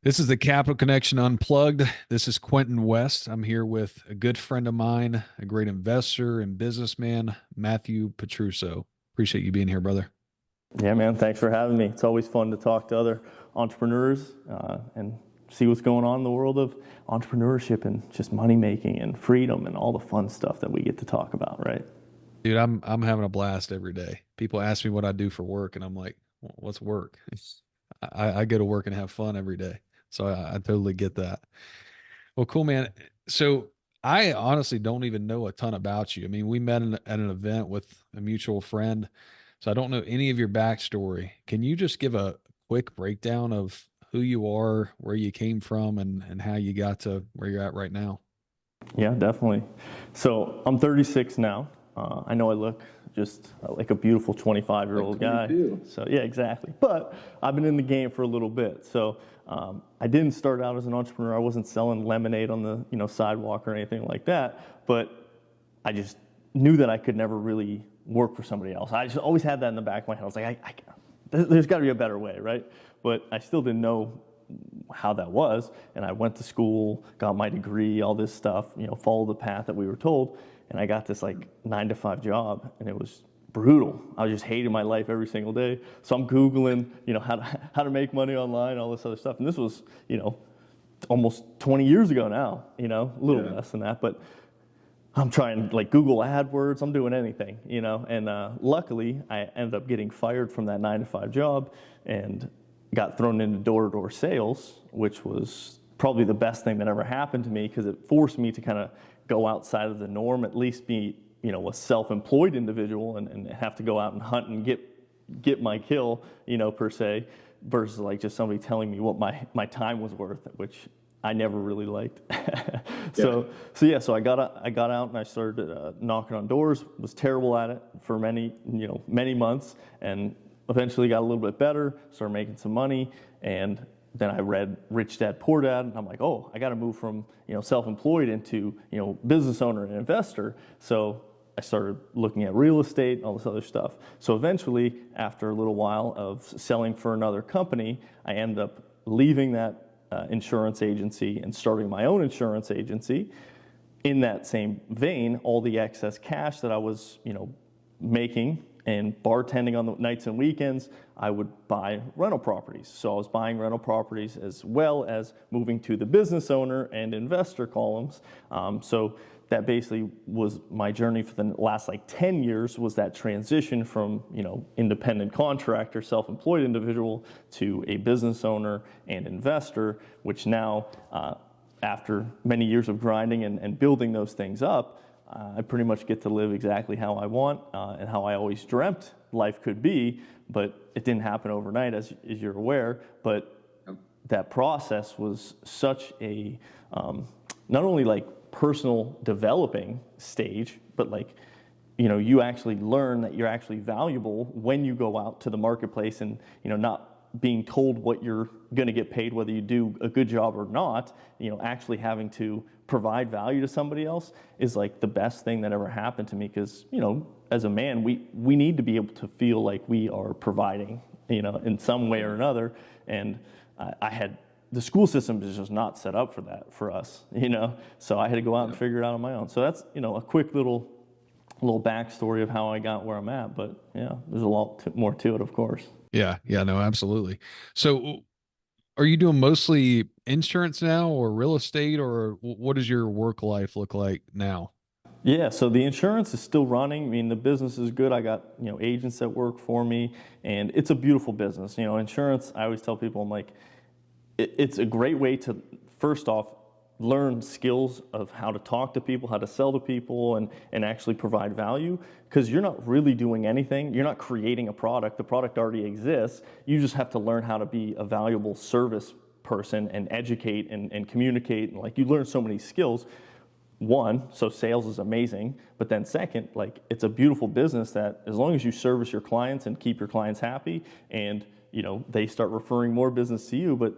This is the Capital Connection Unplugged. This is Quentin West. I'm here with a good friend of mine, a great investor and businessman, Matthew Petruso. Appreciate you being here, brother. Yeah, man. Thanks for having me. It's always fun to talk to other entrepreneurs and see what's going on in the world of entrepreneurship and just money making and freedom and all the fun stuff that we get to talk about, right? Dude, I'm having a blast every day. People ask me what I do for work, and I'm like, What's work?" I go to work and have fun every day. So I totally get that. Well, cool, man. So I honestly don't even know a ton about you. I mean, we met at an event with a mutual friend, so I don't know any of your backstory. Can you just give a quick breakdown of who you are, where you came from, and how you got to where you're at right now? Yeah, definitely. So I'm 36 now. I know I look just like a beautiful 25-year-old guy. So yeah, exactly. But I've been in the game for a little bit. So I didn't start out as an entrepreneur. I wasn't selling lemonade on the sidewalk or anything like that. But I just knew that I could never really work for somebody else. I just always had that in the back of my head. I was like, there's got to be a better way, right? But I still didn't know how that was. And I went to school, got my degree, all this stuff, followed the path that we were told. And I got this like 9-to-5 job, and it was brutal. I was just hating my life every single day. So I'm Googling, how to make money online, all this other stuff. And this was, almost 20 years ago now, a little less than that. But I'm trying like Google AdWords. I'm doing anything, And luckily, I ended up getting fired from that 9-to-5 job and got thrown into door-to-door sales, which was probably the best thing that ever happened to me because it forced me to kind of go outside of the norm, at least be, a self-employed individual and have to go out and hunt and get my kill, per se, versus like just somebody telling me what my time was worth, which I never really liked. So I got out and I started knocking on doors. Was terrible at it for many months, and eventually got a little bit better. Started making some money, and then I read Rich Dad Poor Dad, and I'm like, oh, I got to move from self-employed into business owner and investor. So I started looking at real estate, all this other stuff. So eventually, after a little while of selling for another company, I ended up leaving that insurance agency and starting my own insurance agency. In that same vein, all the excess cash that I was making and bartending on the nights and weekends, I would buy rental properties. So I was buying rental properties as well as moving to the business owner and investor columns. So that basically was my journey for the last 10 years, was that transition from independent contractor, self-employed individual to a business owner and investor, which now, after many years of grinding and building those things up, I pretty much get to live exactly how I want and how I always dreamt life could be, but it didn't happen overnight, as you're aware. But that process was such a not only personal developing stage, but you actually learn that you're actually valuable when you go out to the marketplace and not being told what you're going to get paid, whether you do a good job or not. Actually having to provide value to somebody else is the best thing that ever happened to me, because as a man, we need to be able to feel like we are providing in some way or another. And I had the school system is just not set up for that for us, so I had to go out and figure it out on my own. So that's a quick little backstory of how I got where I'm at. But yeah, there's a lot more to it, of course. Yeah, no, absolutely. So are you doing mostly insurance now or real estate, or what does your work life look like now? Yeah, so the insurance is still running. I mean, the business is good. I got, agents that work for me, and it's a beautiful business. Insurance, I always tell people, I'm like, it's a great way to, first off, learn skills of how to talk to people, how to sell to people, and actually provide value, because you're not really doing anything. You're not creating a product. The product already exists. You just have to learn how to be a valuable service person and educate and communicate. And you learn so many skills. One, so sales is amazing, but then second, it's a beautiful business that as long as you service your clients and keep your clients happy, and they start referring more business to you. But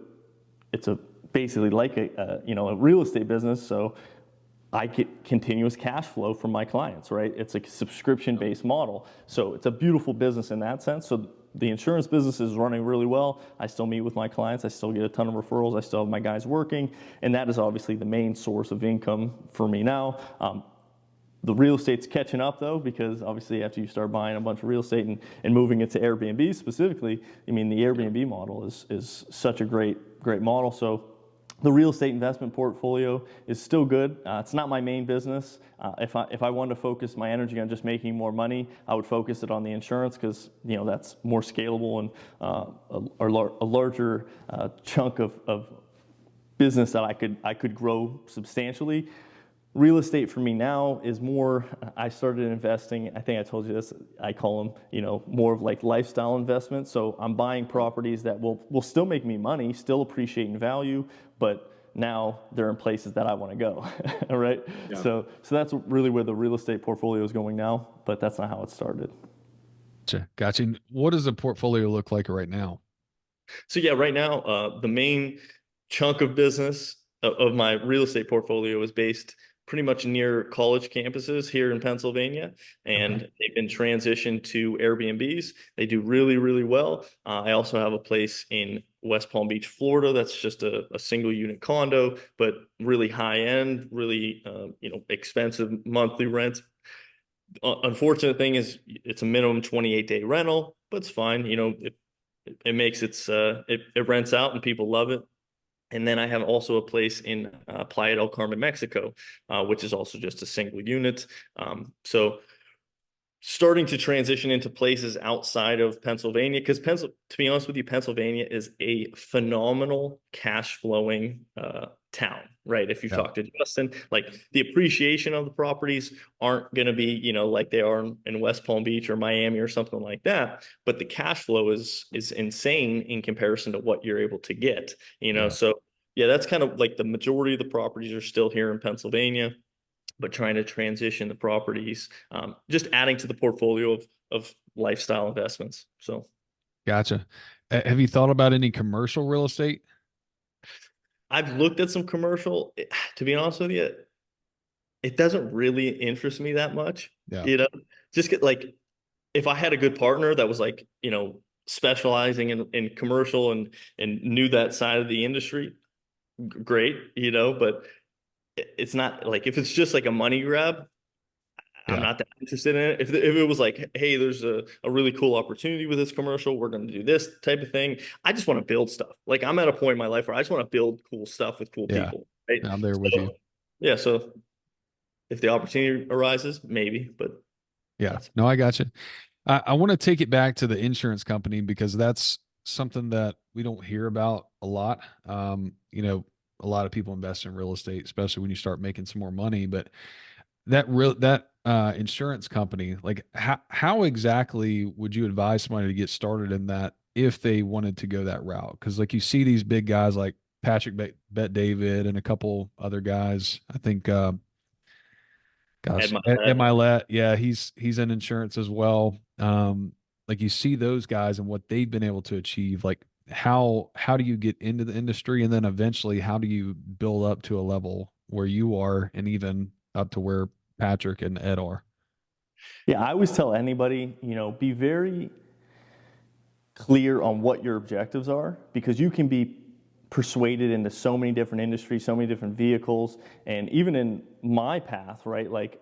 it's basically like a real estate business. So I get continuous cash flow from my clients, right? It's a subscription-based model. So it's a beautiful business in that sense. So the insurance business is running really well. I still meet with my clients. I still get a ton of referrals. I still have my guys working. And that is obviously the main source of income for me now. The real estate's catching up though, because obviously after you start buying a bunch of real estate and moving it to Airbnb specifically, I mean, the Airbnb model is such a great model. So the real estate investment portfolio is still good. It's not my main business. If I wanted to focus my energy on just making more money, I would focus it on the insurance because that's more scalable and a larger chunk of business that I could grow substantially. Real estate for me now is more, I started investing, I think I told you this, I call them, more of like lifestyle investments. So I'm buying properties that will still make me money, still appreciate in value, but now they're in places that I want to go, all right? Yeah. So that's really where the real estate portfolio is going now, but that's not how it started. Gotcha. What does the portfolio look like right now? So yeah, right now, the main chunk of business of my real estate portfolio is based pretty much near college campuses here in Pennsylvania, and they've been transitioned to Airbnbs. They do really, really well. I also have a place in West Palm Beach, Florida. That's just a single unit condo, but really high end, really expensive monthly rents. Unfortunate thing is it's a minimum 28-day rental, but it's fine. It makes it rents out and people love it. And then I have also a place in Playa del Carmen, Mexico, which is also just a single unit. So starting to transition into places outside of Pennsylvania, because to be honest with you, Pennsylvania is a phenomenal cash flowing town, right? If you talk to Justin, like the appreciation of the properties aren't going to be, like they are in West Palm Beach or Miami or something like that. But the cash flow is insane in comparison to what you're able to get, So yeah, that's kind of like the majority of the properties are still here in Pennsylvania, but trying to transition the properties, just adding to the portfolio of lifestyle investments. So, gotcha. Have you thought about any commercial real estate? I've looked at some commercial. To be honest with you, it doesn't really interest me that much. Yeah. Just get like, if I had a good partner that was like, specializing in commercial and knew that side of the industry, great, but it's not like, if it's just like a money grab, I'm not that interested in it. If it was like, hey, there's a really cool opportunity with this commercial, we're going to do this type of thing. I just want to build stuff. Like I'm at a point in my life where I just want to build cool stuff with cool people. Right? I'm there with you. Yeah. So if the opportunity arises, maybe, but. Yeah, no, I got you. I want to take it back to the insurance company because that's something that we don't hear about a lot. A lot of people invest in real estate, especially when you start making some more money, but that insurance company, like how exactly would you advise somebody to get started in that if they wanted to go that route? Because like you see these big guys like Patrick Bet David and a couple other guys. I think Ed Mylett, yeah, he's in insurance as well. Like you see those guys and what they've been able to achieve. Like how do you get into the industry, and then eventually how do you build up to a level where you are, and even up to where Patrick and Ed are? Yeah, I always tell anybody, be very clear on what your objectives are, because you can be persuaded into so many different industries, so many different vehicles. And even in my path, right, like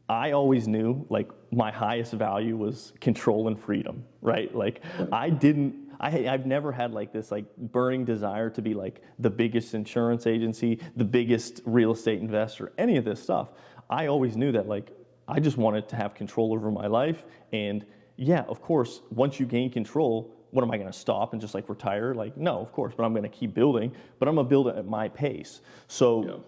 I always knew like my highest value was control and freedom, right? Like I've never had like this like burning desire to be like the biggest insurance agency, the biggest real estate investor, any of this stuff. I always knew that like I just wanted to have control over my life. And yeah, of course, once you gain control, what am I going to stop and just like retire? Like, no, of course, but I'm going to keep building, but I'm going to build it at my pace. So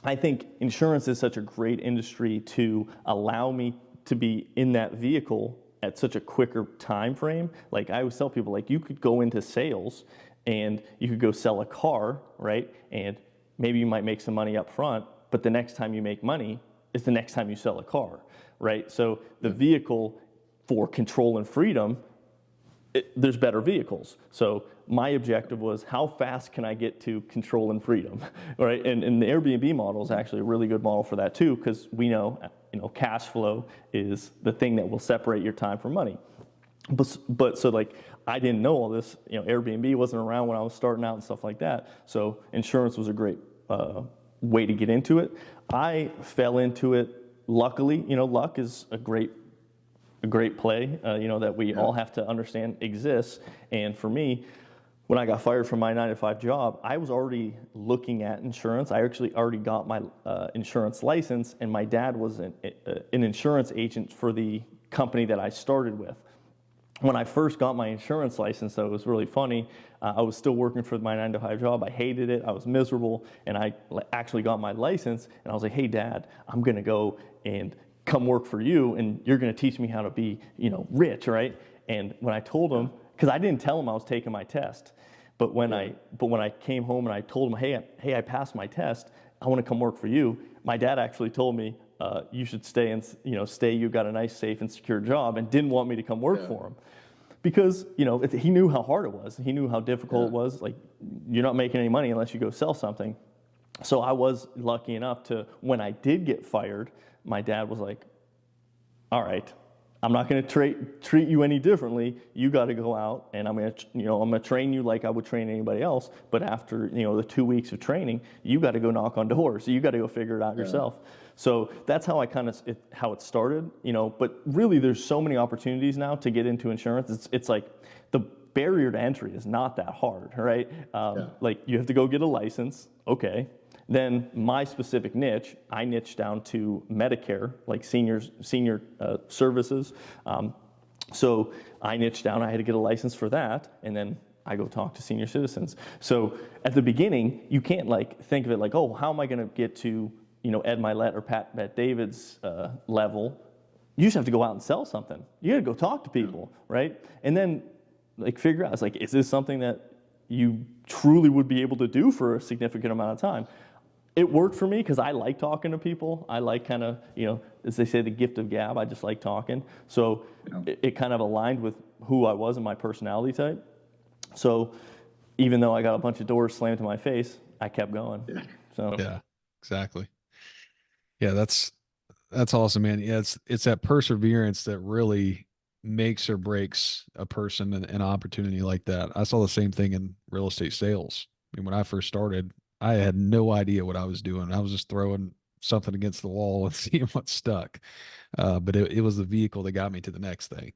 I think insurance is such a great industry to allow me to be in that vehicle at such a quicker time frame. Like I always tell people, like you could go into sales and you could go sell a car, right? And maybe you might make some money up front, but the next time you make money is the next time you sell a car, right? So the vehicle for control and freedom, there's better vehicles. So my objective was, how fast can I get to control and freedom, right? And the Airbnb model is actually a really good model for that too, because we know, cash flow is the thing that will separate your time from money. But so like I didn't know all this. You know, Airbnb wasn't around when I was starting out and stuff like that. So insurance was a great way to get into it. I fell into it luckily. You know, luck is a great play. You know, that we all have to understand exists. And for me, when I got fired from my 9-to-5 job, I was already looking at insurance. I actually already got my insurance license, and my dad was an insurance agent for the company that I started with. When I first got my insurance license, though, it was really funny. I was still working for my 9-to-5 job. I hated it. I was miserable, and I actually got my license, and I was like, hey, Dad, I'm going to go and come work for you, and you're going to teach me how to be, you know, rich, right? And when I told him, because I didn't tell him I was taking my test, but when I came home and I told him, hey, I passed my test, I want to come work for you, my dad actually told me, you should stay and, you know, you got a nice, safe and secure job, and didn't want me to come work for him. Because, you know, he knew how hard it was. He knew how difficult it was. Like, you're not making any money unless you go sell something. So I was lucky enough to, when I did get fired, my dad was like, all right, I'm not going to treat you any differently. You got to go out, and I'm going to train you like I would train anybody else. But after, you know, the 2 weeks of training, you got to go knock on doors. You got to go figure it out yourself. So that's how how it started, you know. But really, there's so many opportunities now to get into insurance. It's like the barrier to entry is not that hard, right? Like, you have to go get a license, okay. Then my specific niche, I niche down to Medicare, like senior services. So I niche down. I had to get a license for that, and then I go talk to senior citizens. So at the beginning, you can't like think of it like, oh, how am I going to get to, you know, Ed Milet or Pat Bet-David's level? You just have to go out and sell something. You got to go talk to people, right? And then like figure out, it's like, is this something that you truly would be able to do for a significant amount of time? It worked for me because I like talking to people. I like kind of, you know, as they say, the gift of gab. I just like talking. So it kind of aligned with who I was and my personality type. So even though I got a bunch of doors slammed to my face, I kept going. So Yeah, exactly. Yeah, that's awesome, man. Yeah, it's that perseverance that really makes or breaks a person in an opportunity like that. I saw the same thing in real estate sales. I mean, when I first started, I had no idea what I was doing. I was just throwing something against the wall and seeing what stuck. But it was the vehicle that got me to the next thing.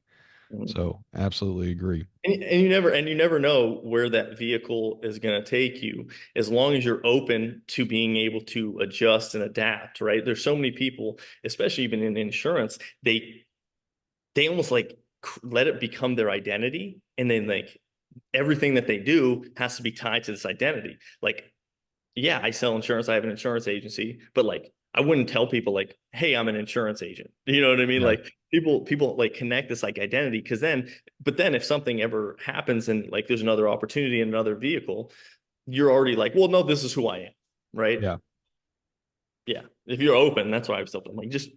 So absolutely agree. And you never know where that vehicle is going to take you, as long as you're open to being able to adjust and adapt, right? There's so many people, especially even in insurance, they almost like let it become their identity, and then like everything that they do has to be tied to this identity. Like, yeah, I sell insurance. I have an insurance agency, but like, I wouldn't tell people like, hey, I'm an insurance agent. You know what I mean? Yeah. Like people like connect this like identity, because but then if something ever happens and like there's another opportunity in another vehicle, you're already like, well, no, this is who I am. Right. Yeah. Yeah. If you're open, that's why I've still, I'm like, just,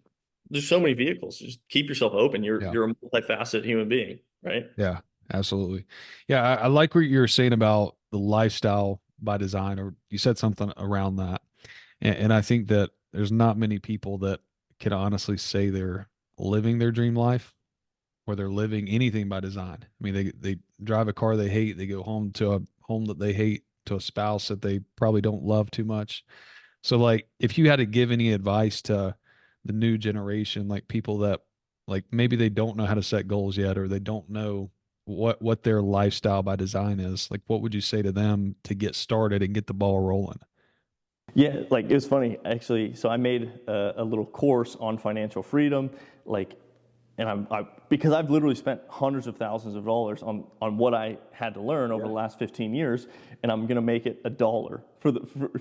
there's so many vehicles. Just keep yourself open. You're a multifaceted human being. Right. Yeah, absolutely. Yeah. I like what you're saying about the lifestyle by design, or you said something around that. And I think that there's not many people that can honestly say they're living their dream life, or they're living anything by design. I mean, they drive a car they hate, they go home to a home that they hate, to a spouse that they probably don't love too much. So like, if you had to give any advice to the new generation, like people that like maybe they don't know how to set goals yet, or they don't know what their lifestyle by design is, like what would you say to them to get started and get the ball rolling? yeah, like it was funny actually. So I made a little course on financial freedom, like, and because I've literally spent hundreds of thousands of dollars on what I had to learn over the last 15 years, and I'm gonna make it $1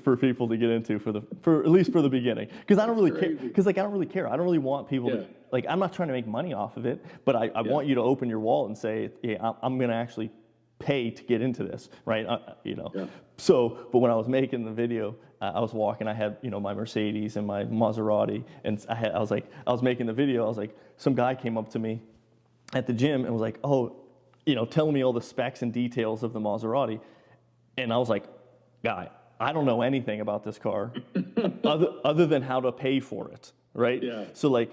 for people to get into for at least for the beginning, because I don't really care. Because like I don't really care. I don't really want people to, like, I'm not trying to make money off of it, but I want you to open your wallet and say, yeah, I'm gonna actually pay to get into this, right? You know. Yeah. So, but when I was making the video, I was walking. I had, you know, my Mercedes and my Maserati, and I was making the video. I was like, some guy came up to me at the gym and was like, oh, you know, telling me all the specs and details of the Maserati, and I was like, guy, I don't know anything about this car, other than how to pay for it, right? Yeah. So like,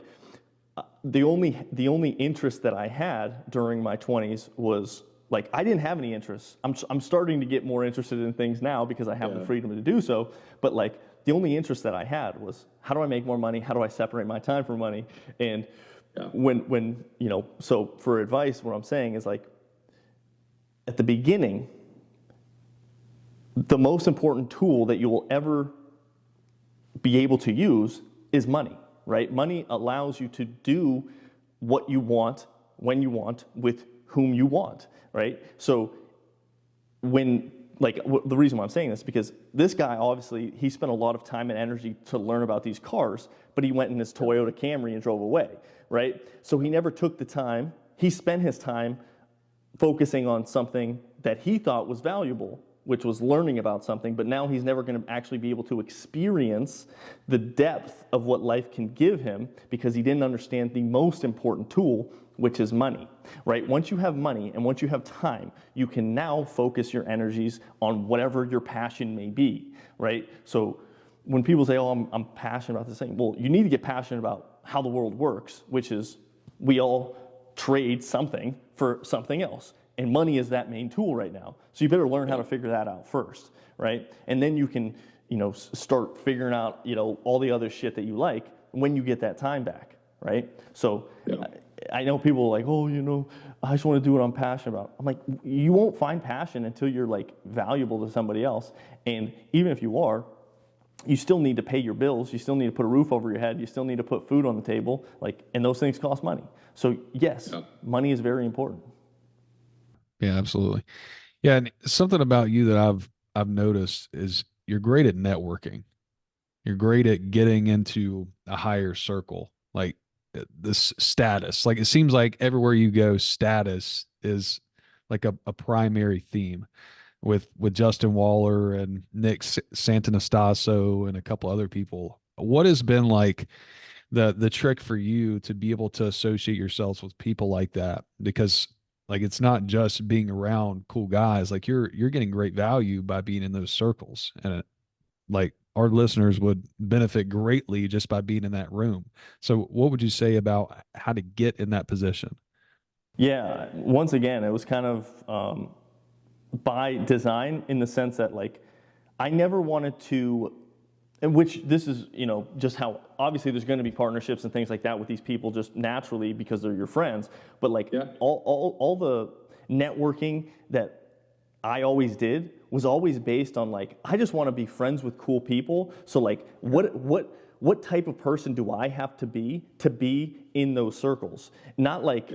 the only interest that I had during my 20s was like I didn't have any interests. I'm starting to get more interested in things now because I have the freedom to do so. But like the only interest that I had was how do I make more money? How do I separate my time from money? And when you know, so for advice, what I'm saying is like at the beginning, the most important tool that you will ever be able to use is money, right? Money allows you to do what you want, when you want, with whom you want, right? So when, like, the reason why I'm saying this is because this guy, obviously, he spent a lot of time and energy to learn about these cars, but he went in his Toyota Camry and drove away, right? So he never took the time. He spent his time focusing on something that he thought was valuable, which was learning about something, but now he's never going to actually be able to experience the depth of what life can give him because he didn't understand the most important tool, which is money, right? Once you have money and once you have time, you can now focus your energies on whatever your passion may be, right? So when people say, oh, I'm passionate about this thing, well, you need to get passionate about how the world works, which is we all trade something for something else. And money is that main tool right now. So you better learn how to figure that out first, right? And then you can, you know, start figuring out, you know, all the other shit that you like when you get that time back, right? So I know people are like, oh, you know, I just want to do what I'm passionate about. I'm like, you won't find passion until you're like valuable to somebody else. And even if you are, you still need to pay your bills. You still need to put a roof over your head. You still need to put food on the table. Like, and those things cost money. So yes, money is very important. Yeah, absolutely. Yeah, and something about you that I've noticed is you're great at networking. You're great at getting into a higher circle, like this status. Like it seems like everywhere you go, status is like a primary theme with Justin Waller and Nick Santanastaso and a couple other people. What has been like the trick for you to be able to associate yourselves with people like that? Because like it's not just being around cool guys. Like you're getting great value by being in those circles, and like our listeners would benefit greatly just by being in that room. So what would you say about how to get in that position? Yeah, once again, it was kind of by design in the sense that like I never wanted to, and which this is, you know, just how obviously there's going to be partnerships and things like that with these people just naturally because they're your friends. But like all the networking that I always did was always based on like I just want to be friends with cool people. So like what type of person do I have to be in those circles? Not like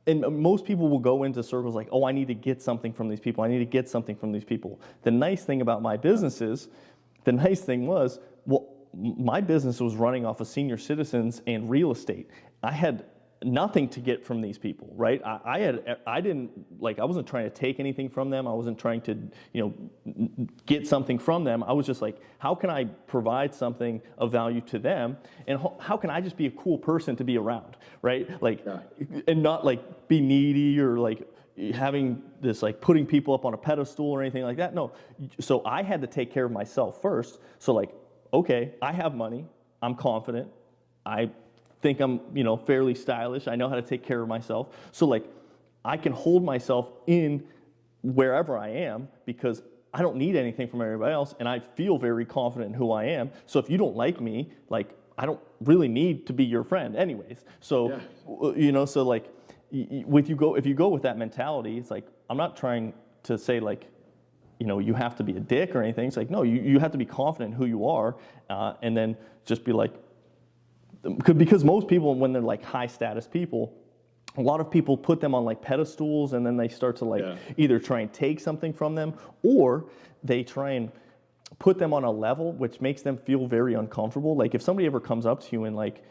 and most people will go into circles like, oh, I need to get something from these people. I need to get something from these people. The nice thing about my business is, the nice thing was, well, my business was running off of senior citizens and real estate. I had nothing to get from these people, right? I didn't, like, I wasn't trying to take anything from them. I wasn't trying to, you know, get something from them. I was just like, how can I provide something of value to them? And how can I just be a cool person to be around, right? Like, and not like be needy or like having this like putting people up on a pedestal or anything like that. No. So I had to take care of myself first. So like, okay, I have money. I'm confident. I think I'm, you know, fairly stylish. I know how to take care of myself. So like I can hold myself in wherever I am because I don't need anything from everybody else and I feel very confident in who I am. So if you don't like me, like I don't really need to be your friend anyways. So, you know, so like if you go with that mentality, it's like, I'm not trying to say like, you know, you have to be a dick or anything. It's like, no, you have to be confident in who you are and then just be like, because most people, when they're like high status people, a lot of people put them on like pedestals and then they start to like either try and take something from them or they try and put them on a level which makes them feel very uncomfortable. Like if somebody ever comes up to you and like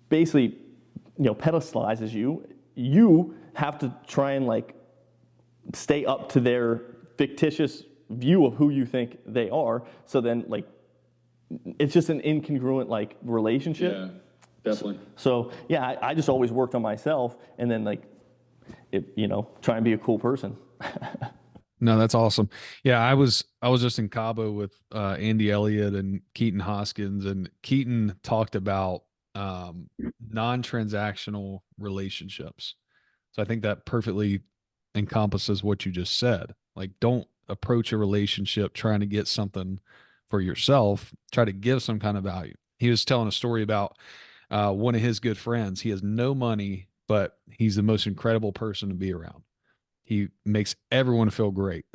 basically, you know, pedestalizes you, you have to try and like stay up to their fictitious view of who you think they are. So then like it's just an incongruent like relationship. Yeah, definitely. So yeah, I just always worked on myself and then like, you know, try and be a cool person. No, that's awesome. Yeah, I was just in Cabo with Andy Elliott and Keaton Hoskins, and Keaton talked about non-transactional relationships. So I think that perfectly encompasses what you just said. Like, don't approach a relationship trying to get something for yourself. Try to give some kind of value. He was telling a story about one of his good friends. He has no money, but he's the most incredible person to be around. He makes everyone feel great.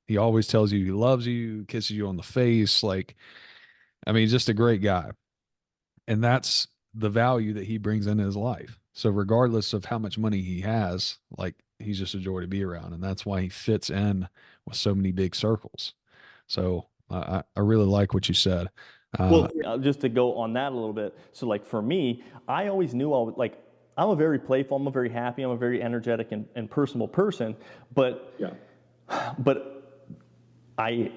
He always tells you he loves you, kisses you on the face. Like, I mean, he's just a great guy. And that's the value that he brings into his life. So regardless of how much money he has, like, he's just a joy to be around, and that's why he fits in with so many big circles. So I really like what you said. Well, just to go on that a little bit. So like for me, I always knew I would like, I'm a very playful, I'm a very happy, I'm a very energetic and personable person, but but I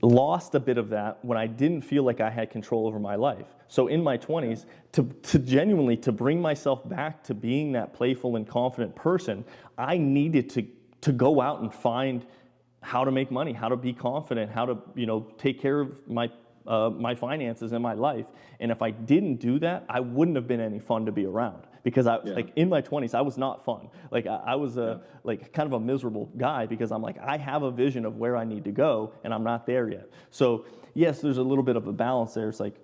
lost a bit of that when I didn't feel like I had control over my life. So in my 20s, to genuinely to bring myself back to being that playful and confident person, I needed to go out and find how to make money, how to be confident, how to take care of my finances in my life. And if I didn't do that, I wouldn't have been any fun to be around, because like in my 20s, I was not fun. Like I was like kind of a miserable guy, because I'm like, I have a vision of where I need to go and I'm not there yet. So yes, there's a little bit of a balance there. It's like,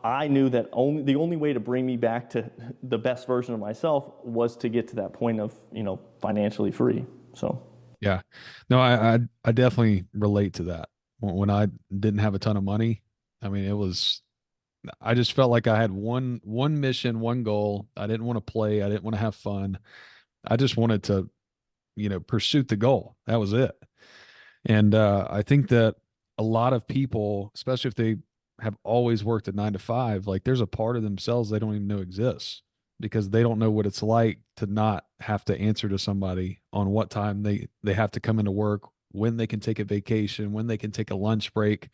I knew that the only way to bring me back to the best version of myself was to get to that point of, financially free. So. Yeah, no, I definitely relate to that. When I didn't have a ton of money, I mean, I just felt like I had one mission, one goal. I didn't want to play. I didn't want to have fun. I just wanted to, pursue the goal. That was it. And I think that a lot of people, especially if they have always worked at 9 to 5, like, there's a part of themselves they don't even know exists, because they don't know what it's like to not have to answer to somebody on what time they have to come into work, when they can take a vacation, when they can take a lunch break.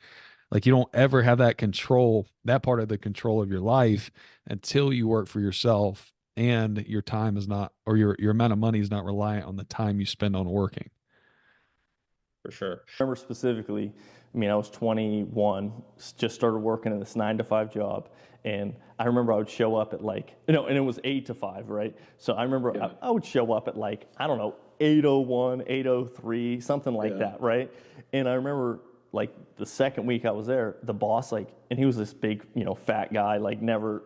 Like, you don't ever have that control, that part of the control of your life, until you work for yourself, and your time is not, or your amount of money is not reliant on the time you spend on working. For sure. I remember specifically, I mean, I was 21, just started working in this 9 to 5 job. And I remember I would show up at like, and it was 8 to 5, right? So I remember I would show up at like, I don't know, 8:01, 8:03, something like that, right? And I remember like the second week I was there, the boss, like, and he was this big, fat guy, like never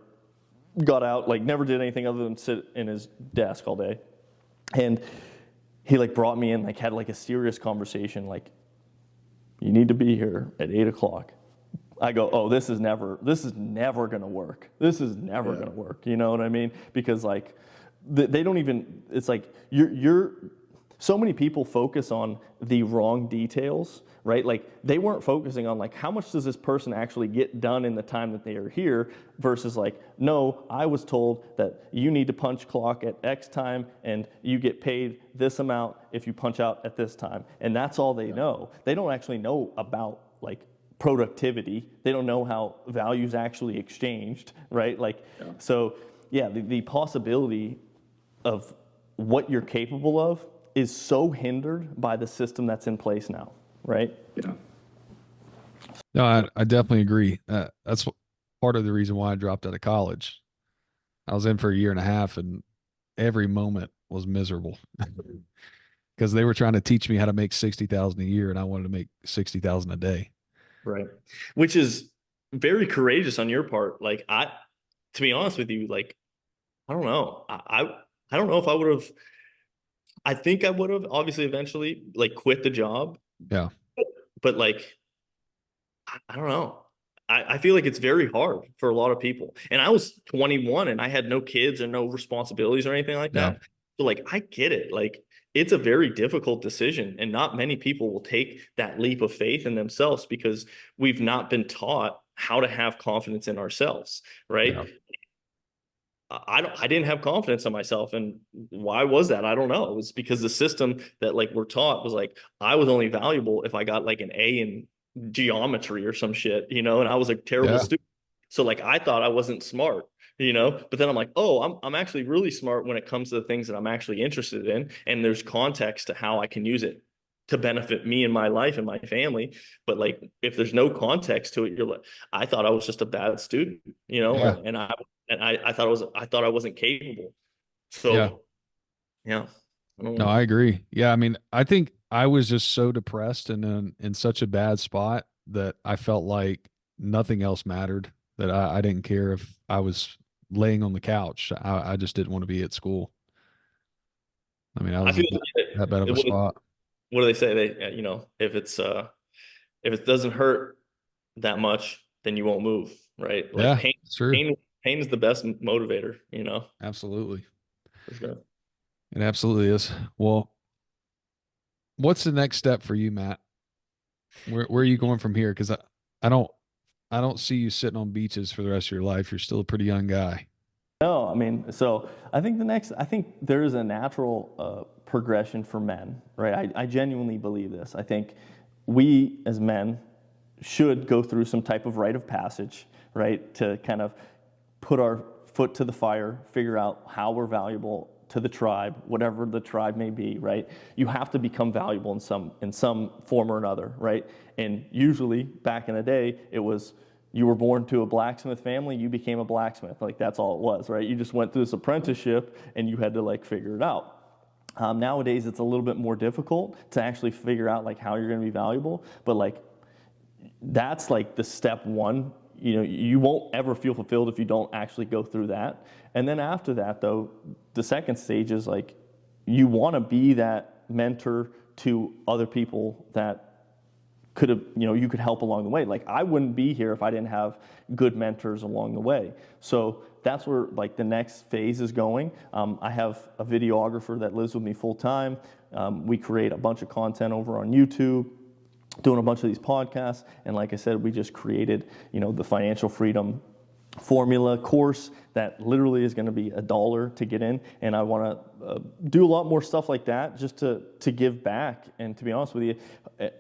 got out, like never did anything other than sit in his desk all day. And he like brought me in, like had like a serious conversation, like, you need to be here at 8 o'clock. I go, oh, this is never gonna work. This is never gonna work. You know what I mean? Because like, they don't even. It's like you're. So many people focus on the wrong details, right? Like they weren't focusing on like, how much does this person actually get done in the time that they are here, versus like, no, I was told that you need to punch clock at X time and you get paid this amount if you punch out at this time. And that's all they know. They don't actually know about like productivity. They don't know how value's actually exchanged, right? Like, so yeah, the possibility of what you're capable of is so hindered by the system that's in place now, right? Yeah. No, I definitely agree. That's part of the reason why I dropped out of college. I was in for a year and a half, and every moment was miserable, because they were trying to teach me how to make 60,000 a year, and I wanted to make 60,000 a day. Right. Which is very courageous on your part. Like to be honest with you, like, I don't know. I don't know if I would have. I think I would have obviously eventually like quit the job. Yeah. But like, I don't know. I feel like it's very hard for a lot of people. And I was 21 and I had no kids or no responsibilities or anything like Yeah. that. So like, I get it. Like, it's a very difficult decision, and not many people will take that leap of faith in themselves, because we've not been taught how to have confidence in ourselves, right? Yeah. I didn't have confidence in myself. And why was that? I don't know. It was because the system that like we're taught was like, I was only valuable if I got like an A in geometry or some shit, and I was a terrible Yeah. student. So like, I thought I wasn't smart, but then I'm like, oh, I'm actually really smart when it comes to the things that I'm actually interested in. And there's context to how I can use it to benefit me and my life and my family. But like, if there's no context to it, you're like, I thought I was just a bad student, you know, Yeah. I thought I wasn't capable. Yeah. So yeah, I don't No, know. I agree. Yeah. I mean, I think I was just so depressed and in such a bad spot that I felt like nothing else mattered, that I didn't care if I was laying on the couch. I just didn't want to be at school. I mean, I I was feel in like that bad of a spot. what do they say? They, you know, if it doesn't hurt that much, then you won't move, right? Like Yeah, it's true. pain is the best motivator, you know, Absolutely. for sure. It absolutely is. Well, what's the next step for you, Matt? Where are you going from here? Because I don't I don't see you sitting on beaches for the rest of your life. You're still a pretty young guy. No, I mean, so I think there is a natural progression for men, right? I genuinely believe this. I think we as men should go through some type of rite of passage, right? To kind of put our foot to the fire, figure out how we're valuable to the tribe, whatever the tribe may be, right? You have to become valuable in some form or another, right? And usually back in the day, it was you were born to a blacksmith family, you became a blacksmith. Like that's all it was, right? You just went through this apprenticeship and you had to like figure it out. Nowadays, it's a little bit more difficult to actually figure out like how you're going to be valuable, but like that's like the step one. You know, you won't ever feel fulfilled if you don't actually go through that. And then after that, though, the second stage is like you want to be that mentor to other people that could have, you know, you could help along the way. Like I wouldn't be here if I didn't have good mentors along the way. So that's where like the next phase is going. I have a videographer that lives with me full time. We create a bunch of content over on YouTube, doing a bunch of these podcasts, and like I said, we just created, you know, the financial freedom formula course that literally is going to be $1 to get in, and I want to do a lot more stuff like that just to give back, and to be honest with you,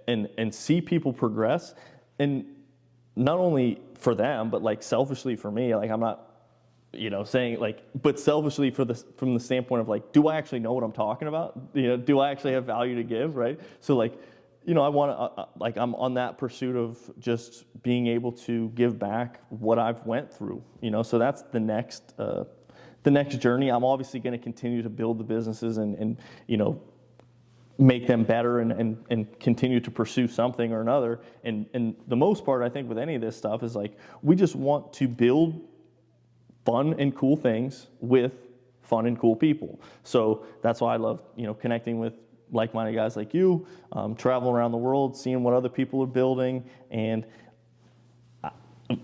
and see people progress, and not only for them but like selfishly for me. Like I'm not, you know, saying like, but selfishly from the standpoint of like, do I actually know what I'm talking about? You know, do I actually have value to give, right? So like, you know, I want to like I'm on that pursuit of just being able to give back what I've went through. You know, so that's the next journey. I'm obviously going to continue to build the businesses and you know, make them better and continue to pursue something or another. And the most part, I think, with any of this stuff is like we just want to build fun and cool things with fun and cool people. So that's why I love, you know, connecting with like-minded guys like you, traveling around the world, seeing what other people are building, and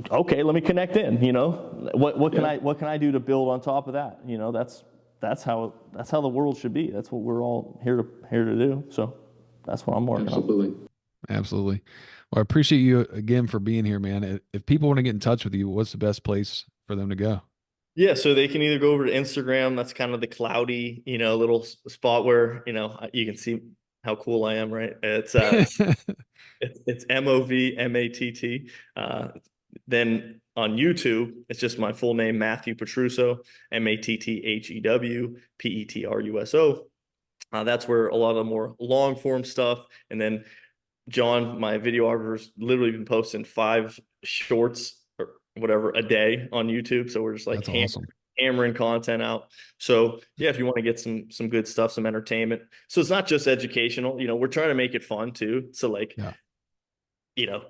okay, let me connect in. You know, what can I do to build on top of that? You know, that's how the world should be. That's what we're all here to do. So that's what I'm working on. Absolutely. Well, I appreciate you again for being here, man. If people want to get in touch with you, what's the best place for them to go? Yeah, so they can either go over to Instagram. That's kind of the cloudy, you know, little spot where, you know, you can see how cool I am, right? It's MOVMATT. Then on YouTube, it's just my full name, Matthew Petruso, MATTHEWPETRUSO. That's where a lot of the more long form stuff. And then John, my videographer's literally been posting 5 shorts or whatever a day on YouTube. So we're just like That's awesome. hammering content out. So yeah, if you want to get some good stuff, some entertainment. So it's not just educational, you know, we're trying to make it fun too. So like, Yeah. you know,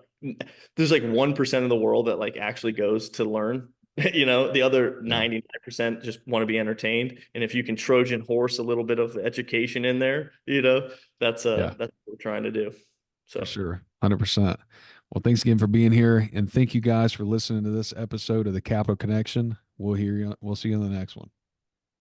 there's like 1% of the world that like actually goes to learn. You know, the other 99% just want to be entertained. And if you can Trojan horse a little bit of education in there, you know, that's what we're trying to do. So For sure. 100%. Well, thanks again for being here. And thank you guys for listening to this episode of the Capital Connection. We'll see you in the next one.